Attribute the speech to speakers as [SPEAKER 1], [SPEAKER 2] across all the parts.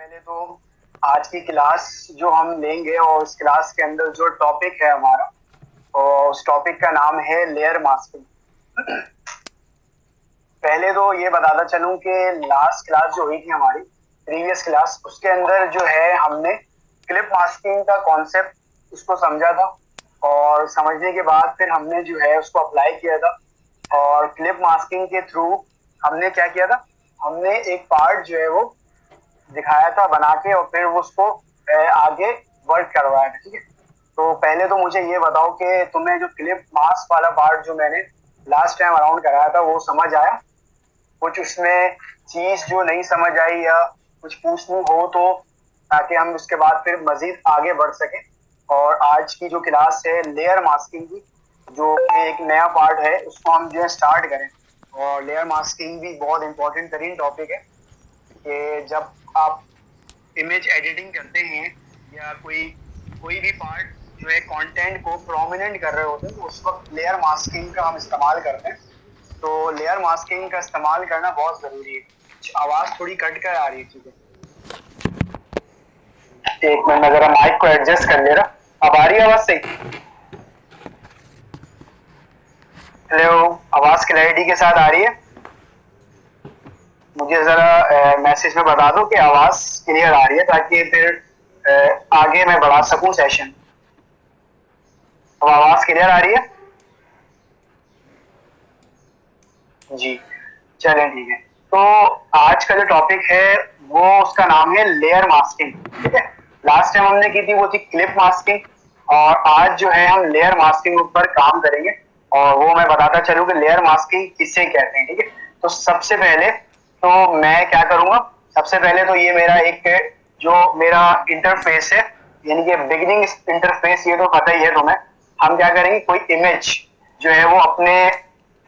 [SPEAKER 1] पहले तो आज की क्लास जो हम लेंगे और उस क्लास के अंदर जो टॉपिक है हमारा और उस टॉपिक का नाम है लेयर मास्किंग। पहले तो ये बताता चलूं कि लास्ट क्लास जो हुई थी हमारी प्रीवियस क्लास उसके अंदर जो है हमने क्लिप मास्किंग का कॉन्सेप्ट उसको समझा था और समझने के बाद फिर हमने जो है उसको अप्लाई किया था। और क्लिप मास्किंग के थ्रू हमने क्या किया था, हमने एक पार्ट जो है वो दिखाया था बना के और फिर वो उसको आगे वर्क करवाया था। ठीक है, तो पहले तो मुझे ये बताओ कि तुम्हें जो क्लिप मास्क वाला पार्ट जो मैंने लास्ट टाइम अराउंड कराया था वो समझ आया? कुछ उसमें चीज जो नहीं समझ आई या कुछ पूछनी हो तो, ताकि हम उसके बाद फिर मजीद आगे बढ़ सकें। और आज की जो क्लास है लेयर मास्किंग की, जो कि एक नया पार्ट है, उसको हम जो है स्टार्ट करें। और लेयर मास्किंग भी बहुत इंपॉर्टेंट तरीन टॉपिक है कि जब आप इमेज एडिटिंग करते हैं या कोई कोई भी पार्ट जो है कंटेंट को प्रोमिनेंट कर रहे होते हैं तो उस वक्त लेयर मास्किंग का हम इस्तेमाल करते हैं। तो लेयर मास्किंग का इस्तेमाल करना बहुत जरूरी है। आवाज थोड़ी कट कर आ रही है, ठीक है, एक मिनट मैं जरा माइक को एडजस्ट कर ले रहा। अब आ रही है आवाज सही? हेलो, आवाज क्लैरिटी के साथ आ रही है? मुझे जरा मैसेज में बता दो कि आवाज क्लियर आ रही है ताकि फिर आगे मैं बढ़ा सकूं सेशन। अब आवाज क्लियर आ रही है? जी, चलें ठीक है। तो आज का जो टॉपिक है वो उसका नाम है लेयर मास्किंग। ठीक है, लास्ट टाइम हमने की थी वो थी क्लिप मास्किंग और आज जो है हम लेयर मास्किंग ऊपर काम करेंगे और वो मैं बताता चलूं कि लेयर मास्किंग किसे कहते हैं। ठीक है, तो सबसे पहले तो मैं क्या करूंगा, सबसे पहले तो ये मेरा एक जो मेरा इंटरफेस है यानी कि बिगिनिंग इंटरफेस, ये तो पता ही है तुम्हें। हम क्या करेंगे, कोई इमेज जो है वो अपने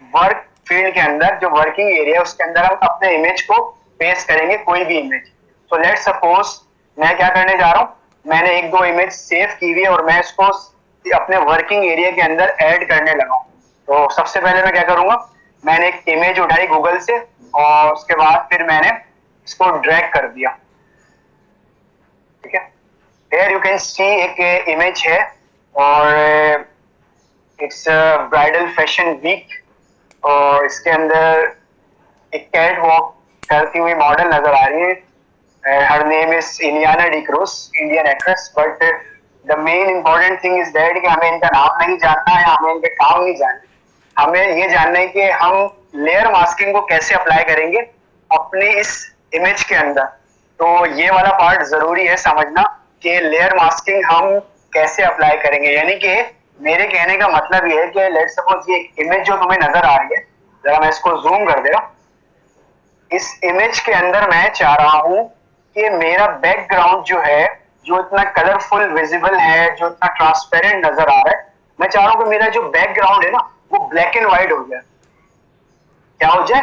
[SPEAKER 1] वर्क फील्ड के अंदर जो वर्किंग एरिया उसके अंदर हम अपने इमेज को पेस्ट करेंगे, कोई भी इमेज। तो लेट सपोज मैं क्या करने जा रहा हूँ, मैंने एक दो इमेज सेव की हुई है और मैं इसको अपने वर्किंग एरिया के अंदर ऐड करने लगा हूँ। तो सबसे पहले मैं क्या करूंगा, मैंने एक इमेज उठाई गूगल से और उसके बाद फिर मैंने इसको ड्रैग कर दिया। ठीक है, हियर यू कैन सी एक इमेज है और इट्स ब्राइडल फैशन वीक और इसके अंदर एक कैट वॉक करती हुई मॉडल नजर आ रही है। Her name is Ileana D'Cruz, Indian actress. But the main important thing is that कि हमें इनका नाम नहीं जानना है, हमें इनके काम नहीं जानना, हमें ये जानना है कि हम लेयर मास्किंग को कैसे अप्लाई करेंगे अपने इस इमेज के अंदर। तो ये वाला पार्ट जरूरी है समझना कि लेयर मास्किंग हम कैसे अप्लाई करेंगे। यानी कि मेरे कहने का मतलब ये है कि लेट्स सपोज ये इमेज जो तुम्हें नजर आ रही है, जरा मैं इसको जूम कर दे रहा हूं। इस इमेज के अंदर मैं चाह रहा हूं कि मेरा बैकग्राउंड जो है, जो इतना कलरफुल विजिबल है, जो इतना ट्रांसपेरेंट नजर आ रहा है, मैं चाह रहा हूं कि मेरा जो बैकग्राउंड है ना वो ब्लैक एंड व्हाइट हो जाए। क्या हो जाए?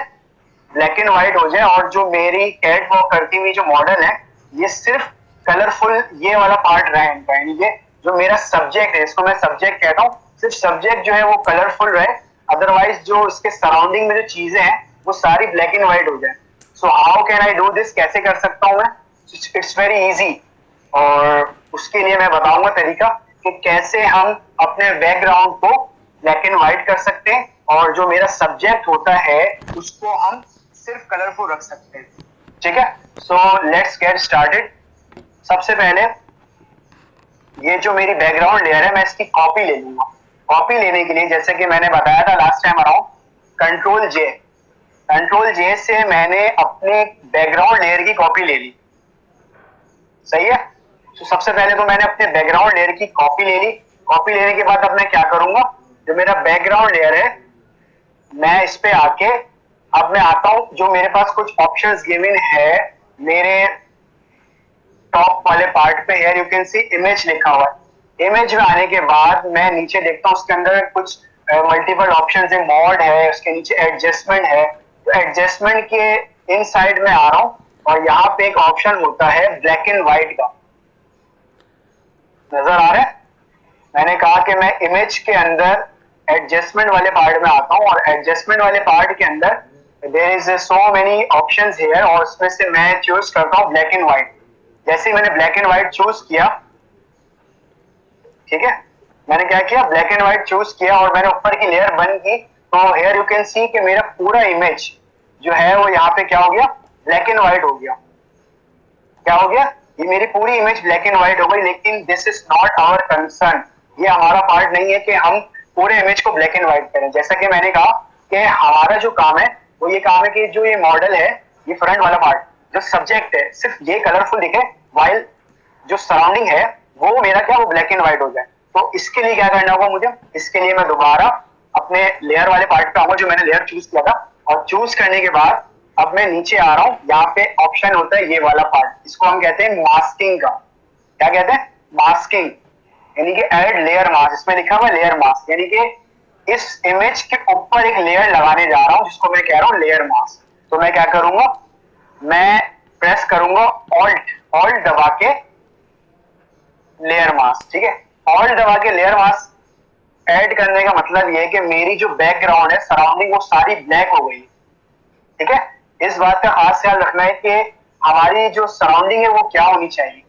[SPEAKER 1] ब्लैक एंड व्हाइट हो जाए। और जो मेरी कैट वॉक करती हुई जो मॉडल है ये सिर्फ कलरफुल ये वाला पार्ट रहे इनका, यानी कि जो मेरा सब्जेक्ट है, इसको मैं सब्जेक्ट कहता हूँ, सिर्फ सब्जेक्ट जो है वो कलरफुल रहे, अदरवाइज जो इसके सराउंडिंग में जो चीजें हैं वो सारी ब्लैक एंड व्हाइट हो जाए। So how can I do this, कैसे कर सकता हूँ मैं? इट्स वेरी इजी और उसके लिए मैं बताऊंगा तरीका कि कैसे हम अपने बैकग्राउंड को ब्लैक एंड व्हाइट कर सकते हैं और जो मेरा सब्जेक्ट होता है उसको हम सिर्फ कलरफुल रख सकते हैं। ठीक है, सो लेट्स गेट स्टार्टेड। सबसे पहले ये जो मेरी बैकग्राउंड लेयर है मैं इसकी कॉपी ले लूंगा। कॉपी लेने के लिए जैसे कि मैंने बताया था लास्ट टाइम अराउंड, कंट्रोल जे से मैंने अपने बैकग्राउंड लेयर की कॉपी ले ली। सही है, तो सबसे पहले तो मैंने अपने बैकग्राउंड लेयर की कॉपी ले ली। कॉपी लेने के बाद अब मैं क्या करूंगा, जो मेरा बैकग्राउंड लेयर है मैं इस पे आके अब मैं आता हूं, जो मेरे पास कुछ ऑप्शंस गिवन है मेरे टॉप वाले पार्ट पे, here you can see image लिखा हुआ है। इमेज में आने के बाद मैं नीचे देखता हूं उसके अंदर कुछ मल्टीपल ऑप्शंस है, मॉड है, उसके नीचे एडजस्टमेंट है। तो एडजस्टमेंट के इन साइड में आ रहा हूं और यहाँ पे एक ऑप्शन होता है ब्लैक एंड व्हाइट का, नजर आ रहा है? मैंने कहा कि मैं इमेज के अंदर एडजस्टमेंट वाले पार्ट में आता हूं और एडजस्टमेंट वाले पार्ट के अंदर there is so many options here और उसमें से मैं चूज करता हूं ब्लैक एंड व्हाइट। जैसे ही मैंने ब्लैक एंड व्हाइट चूज किया, ठीक है, मैंने क्या किया, ब्लैक एंड व्हाइट चूज किया और मैंने ऊपर की लेयर बंद की, तो हियर यू कैन सी कि मेरा पूरा इमेज जो है वो यहाँ पे क्या हो गया, ब्लैक एंड व्हाइट हो गया। क्या हो गया, ये मेरी पूरी इमेज ब्लैक एंड व्हाइट हो गई। लेकिन this is not our concern, ये हमारा पार्ट नहीं है कि हम पूरे इमेज को ब्लैक एंड व्हाइट करें। जैसा कि मैंने कहा कि हमारा जो काम है वो ये काम है कि जो ये मॉडल है, ये फ्रंट वाला पार्ट जो सब्जेक्ट है, सिर्फ ये कलरफुल दिखे, वाइल जो सराउंडिंग है वो मेरा क्या, वो ब्लैक एंड व्हाइट हो जाए। तो इसके लिए क्या करना होगा मुझे, इसके लिए मैं दोबारा अपने लेयर वाले पार्ट पे आऊंगा जो मैंने लेयर चूज किया था, और चूज करने के बाद अब मैं नीचे आ रहा हूँ, यहाँ पे ऑप्शन होता है ये वाला पार्ट, इसको हम कहते हैं मास्किंग का। क्या कहते हैं, मास्किंग, यानी कि ऐड लेयर मास्क, इसमें लिखा हुआ है लेयर मास्क, यानी कि इस इमेज के ऊपर एक लेयर लगाने जा रहा हूँ जिसको मैं कह रहा हूँ लेयर मास्क। तो मैं क्या करूंगा, मैं प्रेस करूंगा ऑल्ट, ऑल्ट दबा के लेयर मास्क, ठीक है, ऑल्ट दबा के लेयर मास्क ऐड करने का मतलब ये है कि मेरी जो बैकग्राउंड है, सराउंडिंग, वो सारी ब्लैक हो गई। ठीक है, इस बात का खास ख्याल रखना है कि हमारी जो सराउंडिंग है वो क्या होनी चाहिए।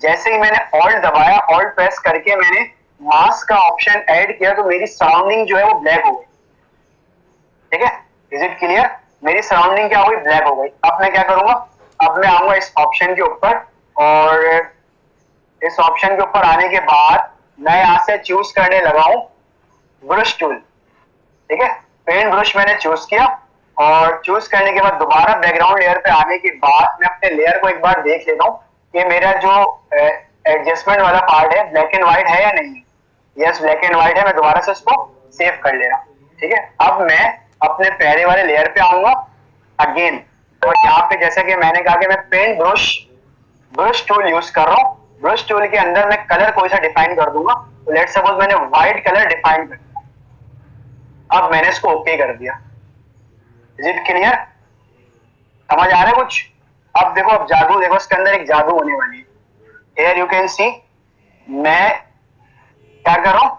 [SPEAKER 1] जैसे ही मैंने ऑल्ट दबाया, ऑल्ट प्रेस करके मैंने मास्क का ऑप्शन ऐड किया, तो मेरी सराउंडिंग जो है वो ब्लैक हो गई। ठीक है, इज इट क्लियर, मेरी सराउंडिंग क्या हो गई, ब्लैक हो गई। अब मैं क्या करूंगा, अब मैं आऊंगा इस ऑप्शन के ऊपर, और इस ऑप्शन के ऊपर आने के बाद मैं यहां से चूज करने लगा हूं ब्रश टूल। ठीक है, पेंट ब्रश मैंने चूज किया, और चूज करने के बाद दोबारा बैकग्राउंड लेयर पे आने के बाद मैं अपने लेयर को एक बार देख लेता हूँ कि मेरा जो एडजस्टमेंट वाला पार्ट है ब्लैक एंड व्हाइट है या नहीं। यस, ब्लैक एंड व्हाइट है, मैं दोबारा से उसको सेव कर ले रहा हूँ। ठीक है, अब मैं अपने पहले वाले लेयर पे आऊंगा अगेन, और यहाँ पे जैसे कि मैंने कहा कि मैं paint brush, brush tool use कर रहा हूँ। ब्रश टूल के अंदर मैं कलर कोई सा डिफाइन कर दूंगा, तो लेट्स सपोज मैंने व्हाइट कलर डिफाइन कर दिया। अब मैंने इसको ओके कर दिया। इज इट क्लियर, समझ आ रहा है कुछ। अब देखो, अब जादू देखो, इसके अंदर एक जादू होने वाली है। हियर यू कैन सी, मैं क्या कर रहा हूँ,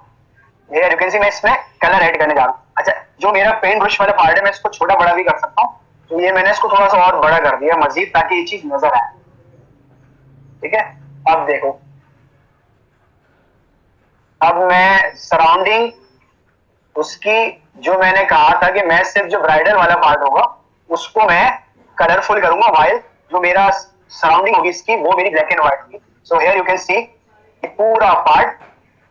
[SPEAKER 1] हियर यू कैन सी मैं इसमें कलर ऐड करने जा रहा हूँ। अच्छा, जो मेरा पेंट ब्रश वाला पार्ट है मैं इसको छोटा बड़ा भी कर सकता हूँ, तो ये मैंने इसको थोड़ा सा और बड़ा कर दिया मजीद, ताकि ये चीज नजर आए। ठीक है, अब देखो, अब मैं सराउंडिंग उसकी, जो मैंने कहा था कि मैं सिर्फ जो ब्राइडल वाला पार्ट होगा उसको मैं कलरफुल करूंगा, वाइल जो मेरा सराउंडिंग होगी इसकी वो मेरी ब्लैक एंड व्हाइट होगी। So here you can see पूरा पार्ट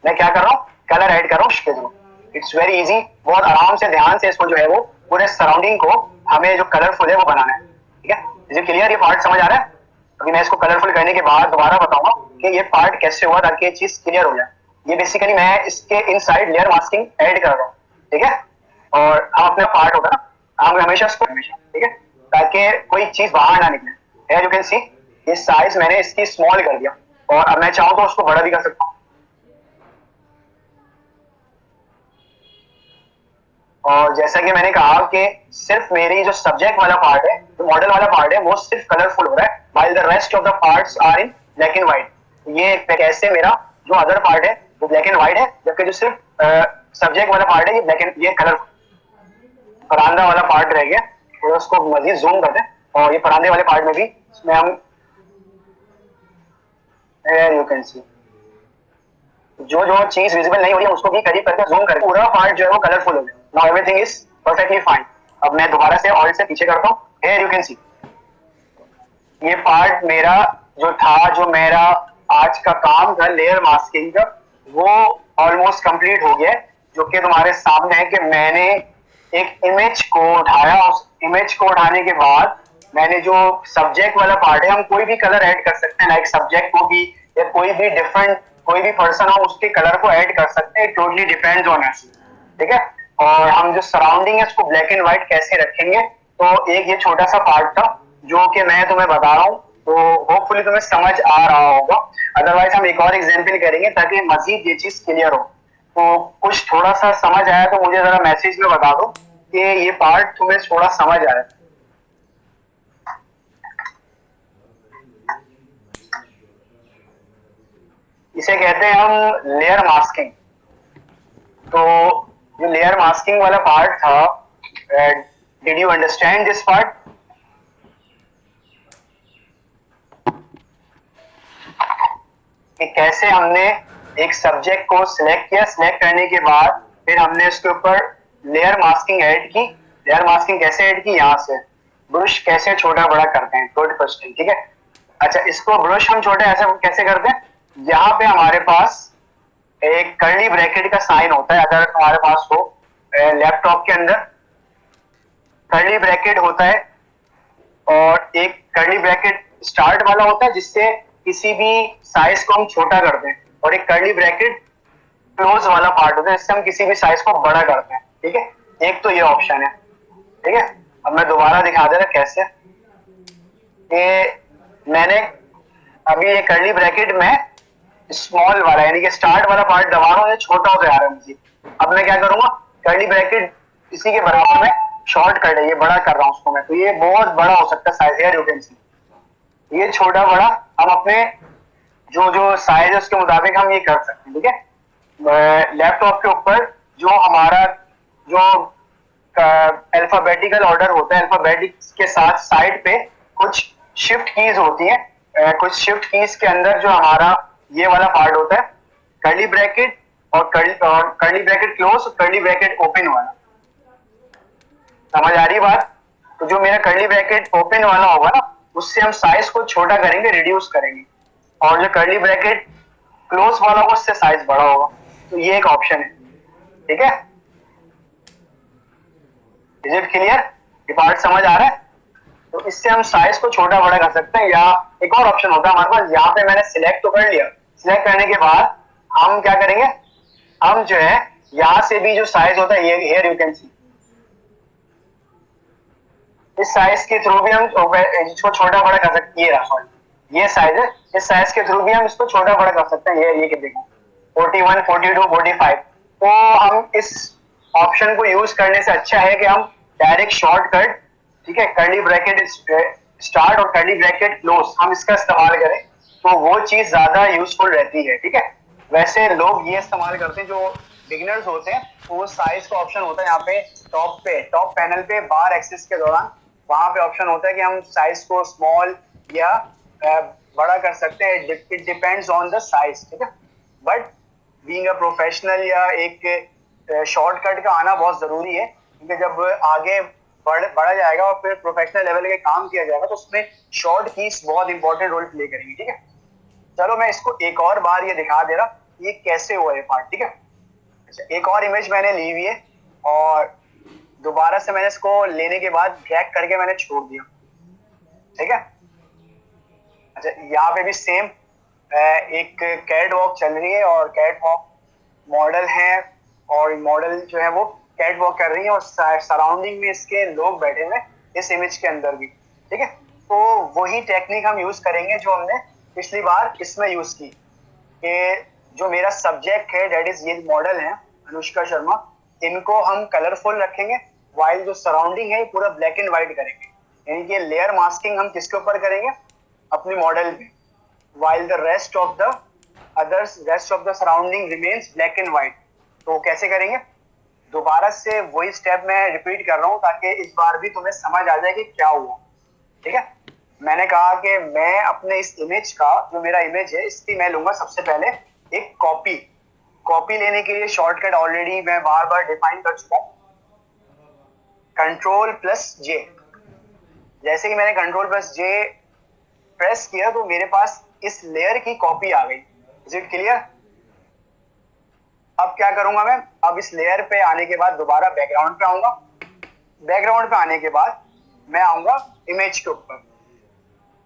[SPEAKER 1] मैं क्या कर रहा हूँ, कलर ऐड कर रहा हूँ इसके थ्रू। इट्स वेरी इजी, बहुत आराम से ध्यान से इसको जो है वो पूरे सराउंडिंग को हमें जो कलरफुल है वो बनाना है। ठीक है, इज क्लियर, ये पार्ट समझ आ रहा है। अभी मैं इसको कलरफुल करने के बाद दोबारा बताऊंगा कि ये पार्ट कैसे हुआ, ताकि ये चीज क्लियर हो जाए। ये बेसिकली मैं इसके इनसाइड लेयर मास्किंग ऐड कर रहा हूँ। ठीक है, और हम अपना पार्ट होगा ना, हम हमेशा इसको हमेशा, ठीक है, ताकि कोई चीज बाहर ना निकले। हियर यू कैन सी, ये साइज मैंने इसकी स्मॉल कर दिया, और अब मैं चाहूँ तो उसको बड़ा भी कर सकता हूँ। और जैसा कि मैंने कहा कि सिर्फ मेरी जो सब्जेक्ट वाला पार्ट है, जो मॉडल वाला पार्ट है, वो सिर्फ कलरफुल हो रहा है, while the rest of the parts are in black and white. ये कैसे, मेरा जो अदर पार्ट है वो ब्लैक एंड व्हाइट है, जबकि जो सिर्फ सब्जेक्ट वाला पार्ट है ये ब्लैक एंड, ये कलरफुल। परांदा वाला पार्ट रह गया, तो उसको मजीद जूम करते हैं, और ये परांदे वाले पार्ट में भी इसमें हम, यू कैन सी, जो जो चीज विजिबल नहीं हो रही है उसको भी करीब करके जूम करके पूरा पार्ट जो है वो कलरफुल हो गया। Now everything is perfectly fine. अब मैं दोबारा से ऑल्ट से पीछे करता हूँ। हियर यू कैन सी, ये पार्ट मेरा जो था, जो मेरा आज का काम था लेयर मास्किंग का, वो ऑलमोस्ट कंप्लीट हो गया है। जो कि तुम्हारे सामने है कि मैंने एक इमेज को उठाया, उस इमेज को उठाने के बाद मैंने जो सब्जेक्ट वाला पार्ट है, हम कोई भी कलर ऐड कर सकते हैं, लाइक सब्जेक्ट को भी, या कोई भी डिफरेंट कोई भी पर्सन हो उसके कलर को ऐड कर सकते हैं, टोटली डिपेंड्स ऑन अस। ठीक है, और हम जो सराउंडिंग है उसको ब्लैक एंड व्हाइट कैसे रखेंगे, तो एक ये छोटा सा पार्ट था जो कि मैं तुम्हें बता रहा हूँ, तो होपफुली तुम्हें समझ आ रहा होगा। अदरवाइज हम एक और एग्जांपल करेंगे ताकि मजीद ये चीज क्लियर हो। तो कुछ थोड़ा सा समझ आया तो मुझे जरा मैसेज में बता दो कि ये पार्ट तुम्हें थोड़ा समझ आया। इसे कहते हैं हम लेयर मास्किंग। तो जो लेयर मास्किंग वाला पार्ट था, did you understand this part? कि कैसे हमने एक सब्जेक्ट को सिलेक्ट किया, सिलेक्ट करने के बाद फिर हमने उसके ऊपर लेयर मास्किंग ऐड की। लेयर मास्किंग कैसे ऐड की, यहाँ से ब्रश कैसे छोटा बड़ा करते हैं, गुड क्वेश्चन, ठीक है। अच्छा, इसको ब्रश हम छोटे ऐसे कैसे करते हैं, यहाँ पे हमारे पास एक कर्ली ब्रैकेट का साइन होता है, अगर हमारे पास हो लैपटॉप के अंदर कर्ली ब्रैकेट होता है, और एक कर्ली ब्रैकेट स्टार्ट वाला होता है जिससे किसी भी साइज को हम छोटा करते हैं, और एक कर्ली ब्रैकेट क्लोज वाला पार्ट होता है जिससे हम किसी भी साइज को बड़ा करते हैं, ठीक है। एक तो ये ऑप्शन है, ठीक है। अब मैं दोबारा दिखा दे रहा कैसे, कि मैंने अभी ये कर्ली ब्रैकेट में स्मॉल वाला यानी कि स्टार्ट वाला पार्ट दबा रहा हूँ, ये छोटा होता जा रहा है मुझे। अब मैं क्या करूंगा, कर्ली ब्रैकेट इसी के बराबर में शॉर्ट कर ये बड़ा कर रहा हूँ उसको मैं, तो ये बहुत बड़ा हो सकता है size, here you can see. ये छोटा बड़ा हम अपने जो जो साइज है उसके मुताबिक हम ये कर सकते हैं, ठीक है। लैपटॉप के ऊपर जो हमारा जो अल्फाबेटिकल ऑर्डर होता है, अल्फाबेटिक के साथ साइड पे कुछ शिफ्ट कीज होती है, कुछ शिफ्ट कीज के अंदर जो हमारा ये वाला पार्ट होता है कर्ली ब्रैकेट, और curly bracket close, curly bracket open वाला, समझ आ रही बात। तो जो मेरा कर्ली ब्रैकेट ओपन वाला होगा ना, उससे हम साइज को छोटा करेंगे, रिड्यूस करेंगे, और जो कर्ली ब्रैकेट क्लोज वाला होगा उससे साइज बड़ा होगा। तो ये एक ऑप्शन है, ठीक है। इज इट क्लियर, ये पार्ट समझ आ रहा है। तो इससे हम साइज को छोटा बड़ा कर सकते हैं, या एक और ऑप्शन होता है हमारे पास, यहाँ पे मैंने सिलेक्ट तो कर लिया, सिलेक्ट करने के बाद हम क्या करेंगे, हम जो है यहाँ से भी जो साइज होता है, ये हियर यू कैन सी, इस साइज के थ्रू भी हम इसको छोटा बड़ा कर सकते हैं। ये साइज है, इस साइज के थ्रू भी हम इसको छोटा बड़ा कर सकते हैं। ये देखो 41, 42, 45। तो हम इस ऑप्शन को यूज करने से अच्छा है कि हम डायरेक्ट शॉर्टकट, ठीक है, कर्ली ब्रैकेट स्टार्ट और कर्ली ब्रैकेट क्लोज हम इसका इस्तेमाल करें, तो वो चीज ज्यादा यूजफुल रहती है, ठीक है। वैसे लोग ये इस्तेमाल करते हैं जो बिगिनर्स होते हैं, तो वो साइज का ऑप्शन होता है यहाँ पे टॉप पैनल पे बार एक्सिस के दौरान, वहां पे ऑप्शन होता है कि हम साइज को स्मॉल या बड़ा कर सकते हैं, it depends on the size, ठीक है। बट बीइंग अ प्रोफेशनल या एक शॉर्टकट का आना बहुत जरूरी है, क्योंकि जब आगे बढ़ा जाएगा और फिर प्रोफेशनल लेवल के काम किया जाएगा तो उसमें शॉर्ट कीज बहुत इंपॉर्टेंट रोल प्ले करेंगी, ठीक है। चलो मैं इसको एक और बार ये दिखा दे रहा ये कैसे हुआ ये पार्ट, ठीक है। अच्छा, एक और इमेज मैंने ली हुई है, और दोबारा से मैंने इसको लेने के बाद ड्रैग करके मैंने छोड़ दिया, ठीक है। अच्छा, यहाँ पे भी सेम एक कैट वॉक चल रही है, और कैट वॉक मॉडल है, और मॉडल जो है वो कैट वॉक कर रही है, और सराउंडिंग में इसके लोग बैठे हुए इस इमेज के अंदर भी, ठीक है। तो वही टेक्निक हम यूज करेंगे जो हमने पिछली बार इसमें यूज की, कि जो मेरा सब्जेक्ट है दैट इज ये मॉडल है अनुष्का शर्मा, इनको हम कलरफुल रखेंगे, वाइल जो सराउंडिंग है पूरा ब्लैक एंड व्हाइट करेंगे। यानी कि लेयर मास्किंग हम किसके ऊपर करेंगे, अपने मॉडल पे, while the rest of the surrounding remains black and white। तो कैसे करेंगे, दोबारा से वही स्टेप मैं रिपीट कर रहा हूँ ताकि इस बार भी तुम्हें समझ आ जाए कि क्या हुआ, ठीक है। मैंने कहा कि मैं अपने इस इमेज का, जो मेरा इमेज है इसकी मैं लूंगा सबसे पहले एक कॉपी लेने के लिए शॉर्टकट ऑलरेडी मैं बार बार डिफाइन कर चुका हूँ, Ctrl+J। जैसे कि मैंने Ctrl+J प्रेस किया तो मेरे पास इस लेयर की कॉपी आ गई। Is it clear. अब क्या करूंगा मैं, अब इस लेयर पे आने के बाद दोबारा बैकग्राउंड पे आऊंगा, बैकग्राउंड पे आने के बाद मैं आऊंगा इमेज के ऊपर,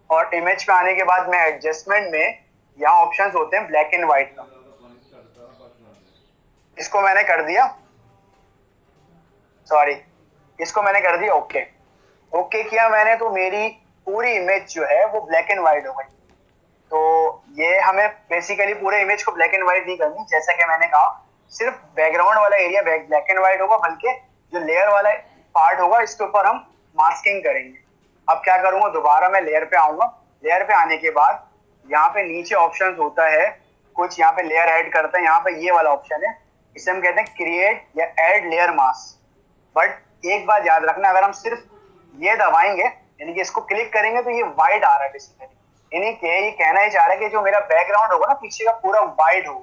[SPEAKER 1] और इमेज पे आने के बाद मैं एडजस्टमेंट में यहाँ ऑप्शंस होते हैं ब्लैक एंड व्हाइट का, इसको मैंने कर दिया, सॉरी इसको मैंने कर दिया ओके किया मैंने, तो मेरी पूरी इमेज जो है वो ब्लैक एंड व्हाइट हो गई। तो ये हमें बेसिकली पूरे इमेज को ब्लैक एंड व्हाइट नहीं करनी, जैसा कि मैंने कहा सिर्फ बैकग्राउंड वाला एरिया ब्लैक एंड व्हाइट होगा, बल्कि जो लेयर वाला पार्ट होगा इसके ऊपर हम मास्किंग करेंगे। अब क्या करूंगा, दोबारा मैं लेयर पे आऊंगा, लेयर पे आने के बाद यहाँ पे नीचे ऑप्शन होता है कुछ, यहाँ पे लेयर ऐड करते हैं, यहाँ पे ये वाला ऑप्शन है, इसे हम कहते हैं क्रिएट या ऐड लेयर मास्क। बट एक बात याद रखना, अगर हम सिर्फ ये दबाएंगे यानी कि इसको क्लिक करेंगे तो ये व्हाइट आ रहा है बेसिकली, यानी कि ये कहना ही चाह रहा है कि जो मेरा बैकग्राउंड होगा ना पीछे का पूरा वाइट हो।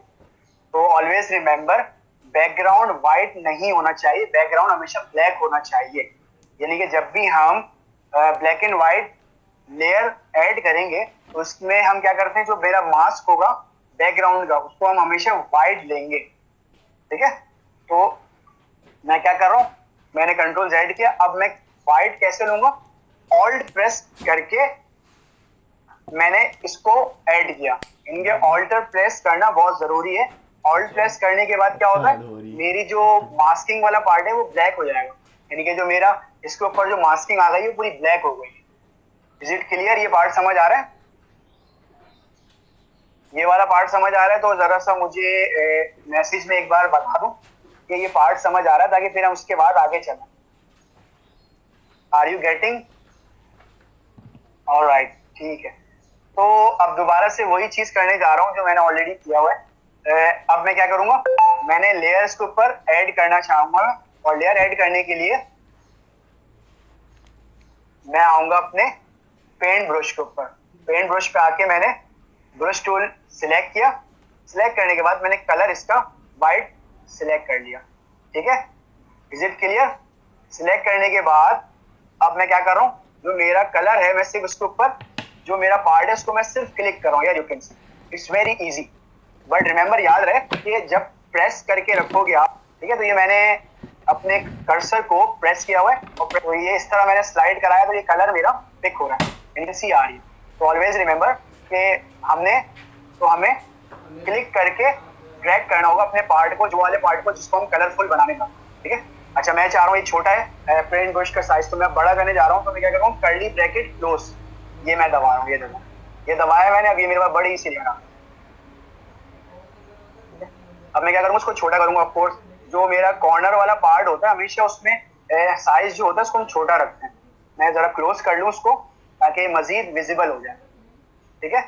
[SPEAKER 1] तो ऑलवेज रिमेंबर, बैकग्राउंड वाइट नहीं होना चाहिए, बैकग्राउंड हमेशा ब्लैक होना चाहिए। यानी कि जब भी हम black and white layer add करेंगे तो उसमें हम क्या करते हैं, जो मेरा मास्क होगा बैकग्राउंड का उसको हम हमेशा व्हाइट लेंगे। ठीक है, तो मैं क्या कर रहा हूं, मैंने कंट्रोल जेड किया, अब मैं व्हाइट कैसे लूंगा, ऑल्ट प्रेस करके मैंने इसको ऐड किया। इनके ऑल्टर प्रेस करना बहुत जरूरी है। ऑल्ट प्रेस करने के बाद क्या होता है, मेरी जो मास्किंग वाला पार्ट है वो ब्लैक हो जाएगा। यानी कि जो मेरा इसके ऊपर जो मास्किंग आ गई है पूरी ब्लैक हो गई। Is it clear? ये पार्ट समझ आ रहा है? ये वाला पार्ट समझ आ रहा है तो जरा सा मुझे मैसेज में एक बार बता दो कि ये पार्ट समझ आ रहा है, ताकि फिर हम उसके बाद आगे चलें। Are you getting? ऑलराइट, ठीक है। तो अब दोबारा से वही चीज करने जा रहा हूँ जो मैंने ऑलरेडी किया हुआ है। अब मैं क्या करूंगा, मैंने लेयर्स के ऊपर ऐड करना चाहूंगा, और लेयर ऐड करने के लिए मैं आऊंगा अपने पेंट ब्रश के ऊपर। पेंट ब्रश पे आके मैंने ब्रश टूल सिलेक्ट किया। सिलेक्ट करने के बाद मैंने कलर इसका वाइट सिलेक्ट कर लिया। ठीक है, इज इट क्लियर? सिलेक्ट करने के बाद अब मैं क्या कर रहा हूँ, जो मेरा कलर है मैं सिर्फ उसके ऊपर जो मेरा पार्ट है उसको मैं सिर्फ क्लिक कर रहा हूँ। यार you can see it's very easy, but remember, याद रहे कि जब प्रेस करके रखोगे आप, ठीक है, तो ये मैंने अपने कर्सर को प्रेस किया हुआ है और तो ये इस तरह मैंने स्लाइड कराया तो ये कलर मेरा पिक हो रहा है, इनसी आ रही है। तो ऑलवेज रिमेंबर कि हमें क्लिक करके ड्रैग करना होगा अपने पार्ट को, जो वाले पार्ट को जिसको हम कलरफुल बनाने का। ठीक है, अच्छा मैं चाह रहा हूँ ये छोटा है पेंट ब्रश का साइज, तो मैं बड़ा करने जा रहा हूँ। तो मैं क्या कर रहा हूँ, कर्ली ब्रैकेट क्लोज, ये मैं दबा रहा हूँ, ये दबाया मैंने। अब ये मेरे पास बड़ी सी लेना। अब मैं क्या करूंगा, उसको छोटा करूंगा। ऑफ कोर्स जो मेरा कॉर्नर वाला पार्ट होता है हमेशा उसमें साइज जो होता है उसको हम छोटा रखते हैं। मैं जरा क्लोज कर लूं उसको ताकि मजीद विजिबल हो जाए। ठीक है,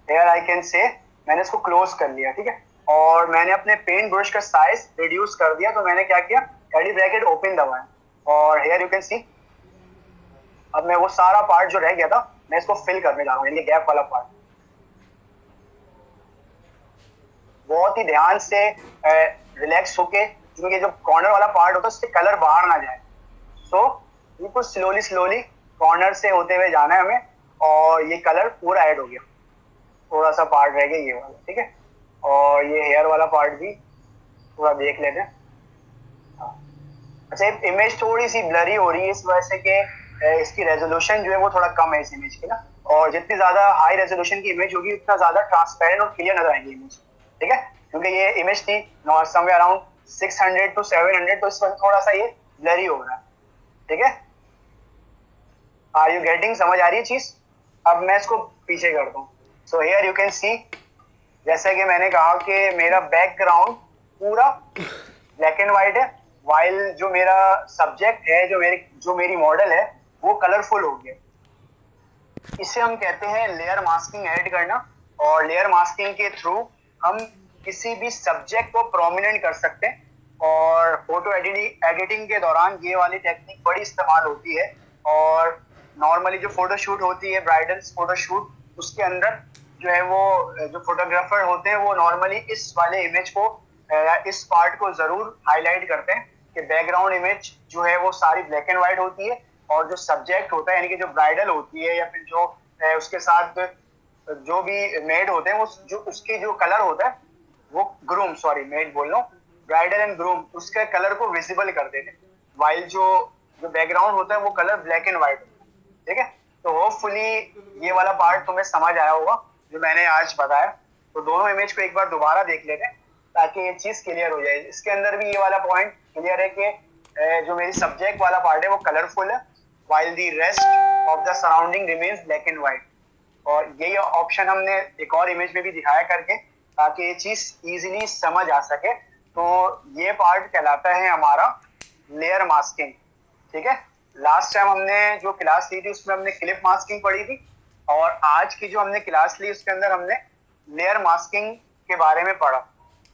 [SPEAKER 1] हियर आई कैन से मैंने इसको क्लोज कर लिया। ठीक है, और मैंने अपने पेंट ब्रश का साइज रिड्यूस कर दिया। तो मैंने क्या किया, कर्ली ब्रैकेट ओपन दबाया और हियर यू कैन सी अब मैं वो सारा पार्ट जो रह गया था मैं इसको फिल करने जा रहा हूँ, यानी गैप वाला पार्ट। बहुत ही ध्यान से रिलैक्स होके, क्योंकि जो कॉर्नर वाला पार्ट होता है उससे कलर बाहर ना जाए। तो बिल्कुल स्लोली स्लोली कॉर्नर से होते हुए जाना है हमें, और ये कलर पूरा ऐड हो गया। थोड़ा सा पार्ट रह गया ये वाला। ठीक है, और ये हेयर वाला पार्ट भी थोड़ा देख लेते हैं। अच्छा, इमेज थोड़ी सी ब्लरी हो रही है इस वजह से कि इसकी रेजोल्यूशन जो है वो थोड़ा कम है इस इमेज की ना, और जितनी ज्यादा हाई रेजोल्यूशन की इमेज होगी उतना ज्यादा ट्रांसपेरेंट और क्लियर नजर आएगी इमेज। ठीक है, क्योंकि ये इमेज थी समवेयर अराउंड 600 to 700, तो इस वजह थोड़ा सा ये ब्लरी हो रहा है। ठीक है, आर यू गेटिंग? समझ आ रही है चीज? अब मैं इसको पीछे करता हूँ। So here you can see, जैसे कि मैंने कहा कि मेरा बैकग्राउंड पूरा ब्लैक एंड व्हाइट है, वाइल जो मेरा सब्जेक्ट है, जो मेरी मॉडल है वो कलरफुल हो गया। इसे हम कहते हैं लेयर मास्किंग ऐड करना, और लेयर मास्किंग के थ्रू हम किसी भी सब्जेक्ट को प्रोमिनेंट कर सकते हैं। और फोटो एडिटिंग के दौरान ये वाली टेक्निक बड़ी इस्तेमाल होती है। और नॉर्मली जो फोटो शूट होती है, ब्राइडल फोटो शूट, उसके अंदर जो है वो जो फोटोग्राफर होते हैं वो नॉर्मली इस वाले इमेज को इस पार्ट को जरूर हाईलाइट करते हैं कि बैकग्राउंड इमेज जो है वो सारी ब्लैक एंड व्हाइट होती है, और जो सब्जेक्ट होता है यानी कि जो ब्राइडल होती है या फिर जो उसके साथ जो भी मेड होते हैं वो जो उसके जो कलर होता है वो ग्रूम, सॉरी मेड बोल रहा हूँ, ब्राइडल एंड ग्रूम उसके कलर को विजिबल कर देते हैं, वाइल जो जो बैकग्राउंड होता है वो कलर ब्लैक एंड व्हाइट होता है। ठीक है, तो होपफुली ये वाला पार्ट तुम्हें समझ आया होगा जो मैंने आज बताया। तो दोनों इमेज को एक बार दोबारा देख लेते हैं ताकि ये चीज क्लियर हो जाए। इसके अंदर भी ये वाला पॉइंट क्लियर है कि जो मेरी सब्जेक्ट वाला पार्ट है वो कलरफुल है, while the rest of the surrounding remains black and white। और यही ऑप्शन हमने एक और इमेज में भी दिखाया करके ताकि ये चीज इजीली समझ आ सके। तो ये पार्ट कहलाता है हमारा लेयर मास्किंग। ठीक है, लास्ट टाइम हमने जो क्लास ली थी उसमें हमने क्लिप मास्किंग पढ़ी थी, और आज की जो हमने क्लास ली उसके अंदर हमने लेयर मास्किंग के बारे में पढ़ा।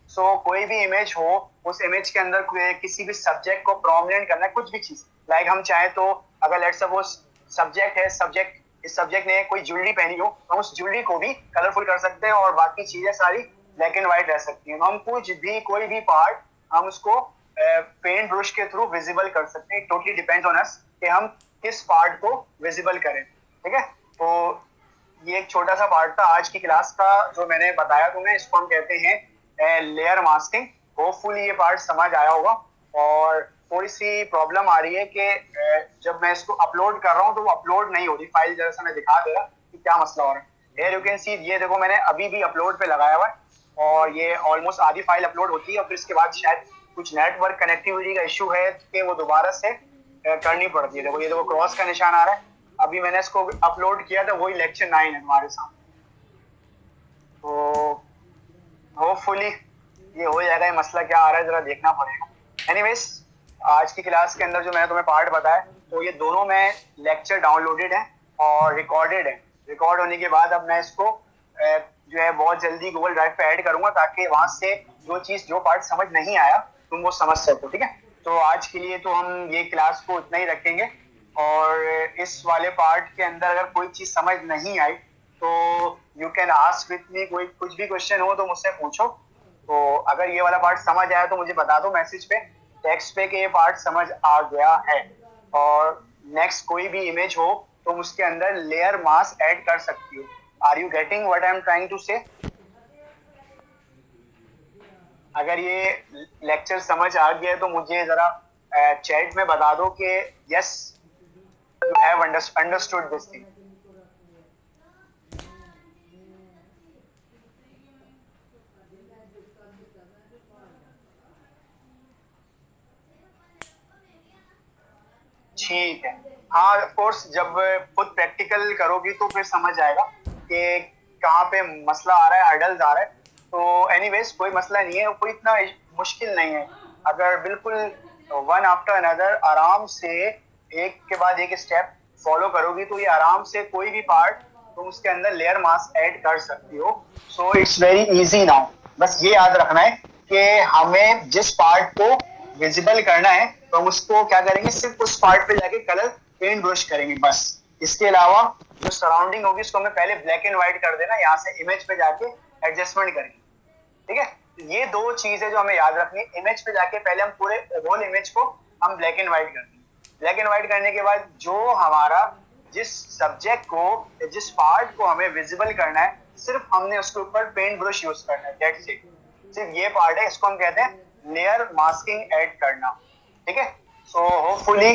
[SPEAKER 1] सो कोई भी इमेज हो, उस इमेज के अंदर किसी भी सब्जेक्ट को प्रोमिनेंट करना है, कुछ भी चीज, लाइक हम चाहे तो अगर लेट्स सपोज सब्जेक्ट है, सब्जेक्ट इस सब्जेक्ट ने कोई ज्वेलरी पहनी हो तो हम उस ज्वेलरी को भी कलरफुल कर सकते हैं और बाकी चीजें सारी ब्लैक एंड व्हाइट रह सकती हैं। हम कुछ भी कोई भी पार्ट हम उसको पेंट ब्रश के थ्रू विजिबल कर सकते हैं। टोटली डिपेंड्स ऑन अस कि हम किस पार्ट को विजिबल करें। ठीक है, तो ये एक छोटा सा पार्ट था आज की क्लास का जो मैंने बताया तुम्हें। इसको हम कहते हैं लेयर मास्किंग। होपफुली ये पार्ट समझ आया होगा। और थोड़ी सी प्रॉब्लम आ रही है कि जब मैं इसको अपलोड कर रहा हूँ तो वो अपलोड नहीं हो रही फाइल। जैसा मैं दिखा दे रहा कि क्या मसला हो रहा है। हियर यू कैन सी, ये देखो मैंने अभी भी अपलोड पे लगाया हुआ है और ये ऑलमोस्ट आधी फाइल अपलोड होती है और फिर इसके बाद शायद कुछ नेटवर्क कनेक्टिविटी का इश्यू है कि वो दोबारा से करनी पड़ती है। देखो ये देखो क्रॉस का निशान आ रहा है। अभी मैंने इसको अपलोड किया था, वही लेक्चर 9 है तुम्हारे सामने। तो होपफुली ये हो जाएगा। ये मसला क्या आ रहा है जरा देखना पड़ेगा। एनीवेज, आज की क्लास के अंदर जो मैंने तुम्हें पार्ट बताया तो ये दोनों में लेक्चर डाउनलोडेड है और रिकॉर्डेड है। रिकॉर्ड होने के बाद अब मैं इसको जो है बहुत जल्दी गूगल ड्राइव पे ऐड करूंगा ताकि वहां से जो पार्ट समझ नहीं आया तुम वो समझ सको। ठीक है, तो आज के लिए तो हम ये क्लास को उतना ही रखेंगे और इस वाले पार्ट के अंदर अगर कोई चीज समझ नहीं आई तो you can ask with me. कोई कुछ भी क्वेश्चन हो तो मुझसे पूछो। तो अगर ये वाला पार्ट समझ आया तो मुझे बता दो मैसेज पे, टेक्स्ट पे कि ये पार्ट समझ आ गया है। और नेक्स्ट कोई भी इमेज हो तो उसके अंदर लेयर मास्क ऐड कर सकती हो। Are you getting what I am trying to say? अगर ये लेक्चर समझ आ गया तो मुझे जरा चैट में बता दो कि yes you have understood this thing. ठीक है, हाँ ऑफ कोर्स जब खुद प्रैक्टिकल करोगी तो फिर समझ आएगा कि कहाँ पे मसला आ रहा है, हर्डल्स आ रहा है। तो एनीवेज कोई मसला नहीं है, कोई इतना मुश्किल नहीं है। अगर बिल्कुल वन आफ्टर अनदर आराम से एक के बाद एक स्टेप फॉलो करोगी तो ये आराम से कोई भी पार्ट तुम उसके अंदर लेयर मास्क ऐड कर सकती हो। So it's very easy now. बस ये याद रखना है कि हमें जिस पार्ट को विजिबल करना है तो हम उसको क्या करेंगे, सिर्फ उस पार्ट पे जाके कलर पेंट ब्रश करेंगे बस। इसके अलावा जो सराउंडिंग होगी उसको हमें पहले ब्लैक एंड व्हाइट कर देना, यहाँ से इमेज पे जाके एडजस्टमेंट करेंगे। ठीक है, ये दो चीजें जो हमें याद रखनी है। इमेज पे जाके पहले हम पूरे होल इमेज को हम ब्लैक एंड व्हाइट कर देंगे। ब्लैक एंड व्हाइट करने के बाद जो हमारा जिस सब्जेक्ट को, जिस पार्ट को हमें विजिबल करना है, सिर्फ हमने उसके ऊपर पेंट ब्रश यूज करना है। दैट्स इट, सिर्फ ये पार्ट है। इसको हम कहते हैं लेयर मास्किंग ऐड करना। ठीक है, सो होपफुली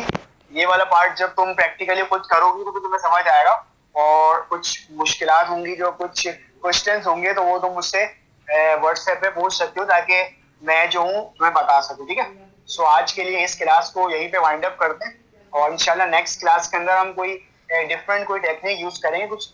[SPEAKER 1] ये वाला पार्ट जब तुम प्रैक्टिकली कुछ करोगी तो तुम्हें समझ आएगा। और कुछ मुश्किलात होंगी, जो कुछ क्वेश्चंस होंगे तो वो तुम मुझसे व्हाट्सएप पे पूछ सकते हो ताकि मैं जो हूँ तुम्हें बता सकूं। ठीक है, सो आज के लिए इस क्लास को यहीं पे वाइंड अप करते हैं और इंशाल्लाह नेक्स्ट क्लास के अंदर हम कोई डिफरेंट कोई टेक्निक यूज करेंगे, कुछ